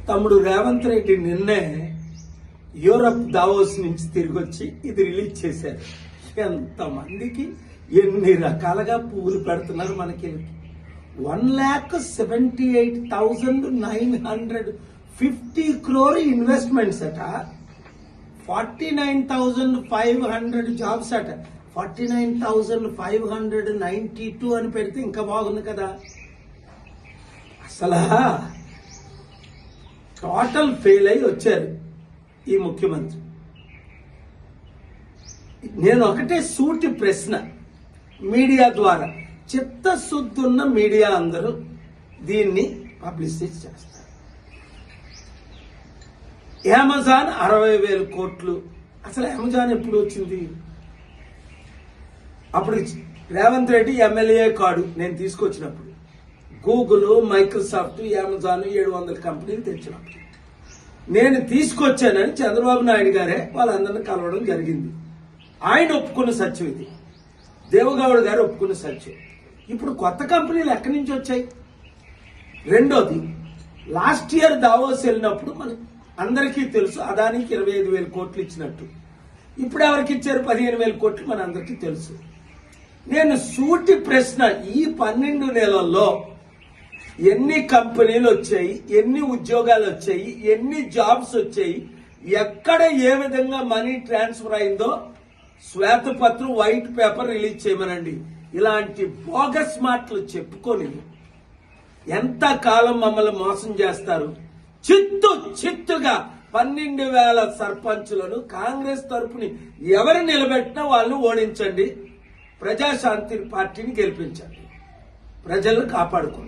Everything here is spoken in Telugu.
తమ్ముడు రేవంత్ రెడ్డి నిన్నే యూరప్ దావోస్ నుంచి తిరిగి వచ్చి ఇది రిలీజ్ చేశారు. ఎంతమందికి ఎన్ని రకాలుగా పువ్వులు పెడుతున్నారు మనకి. 1,78,950 crore ఇన్వెస్ట్మెంట్స్ అట, 49,500 జాబ్స్ అట. 49,592 అని పెడితే ఇంకా బాగుంది కదా. అసలు టోటల్ ఫెయిల్ అయి వచ్చారు ఈ ముఖ్యమంత్రి. నేను ఒకటే సూటి ప్రశ్న, మీడియా ద్వారా చిత్తశుద్ధున్న మీడియా అందరూ దీన్ని పబ్లిసిటీ చేస్తారు. అమెజాన్ 60,000 కోట్లు. అసలు అమెజాన్ ఎప్పుడు వచ్చింది? అప్పుడు రేవంత్ రెడ్డి ఎమ్మెల్యే కాడు నేను తీసుకొచ్చినప్పుడు. గూగుల్, మైక్రోసాఫ్ట్, అమెజాన్ 700 కంపెనీలు తెచ్చినప్పుడు నేను తీసుకొచ్చానని చంద్రబాబు నాయుడు గారే వాళ్ళందరినీ కలవడం జరిగింది. ఆయన ఒప్పుకున్న సత్యం ఇది, దేవగౌడ గారు ఒప్పుకున్న సత్యం. ఇప్పుడు కొత్త కంపెనీలు ఎక్కడి నుంచి వచ్చాయి? రెండోది, లాస్ట్ ఇయర్ దావోస్ వెళ్ళినప్పుడు మన అందరికీ తెలుసు అదానికి 25,000 కోట్లు ఇచ్చినట్టు. ఇప్పుడు ఎవరికి ఇచ్చారు? 15,000 కోట్లు మన అందరికీ తెలుసు. నేను సూటి ప్రశ్న, ఈ 12 నెలల్లో ఎన్ని కంపెనీలు వచ్చాయి, ఎన్ని ఉద్యోగాలు వచ్చాయి, ఎన్ని జాబ్స్ వచ్చాయి, ఎక్కడ ఏ విధంగా మనీ ట్రాన్స్ఫర్ అయిందో శ్వేతపత్రం, వైట్ పేపర్ రిలీజ్ చేయమనండి. ఇలాంటి బోగస్ మాటలు చెప్పుకొని ఎంత కాలం మమ్మల్ని మోసం చేస్తారు? చిత్తుగా 12,000 సర్పంచులను కాంగ్రెస్ తరపుని ఎవరు నిలబెట్టినా వాళ్ళని ఓడించండి, ప్రజాశాంతి పార్టీని గెలిపించండి, ప్రజలను కాపాడుకుందాం.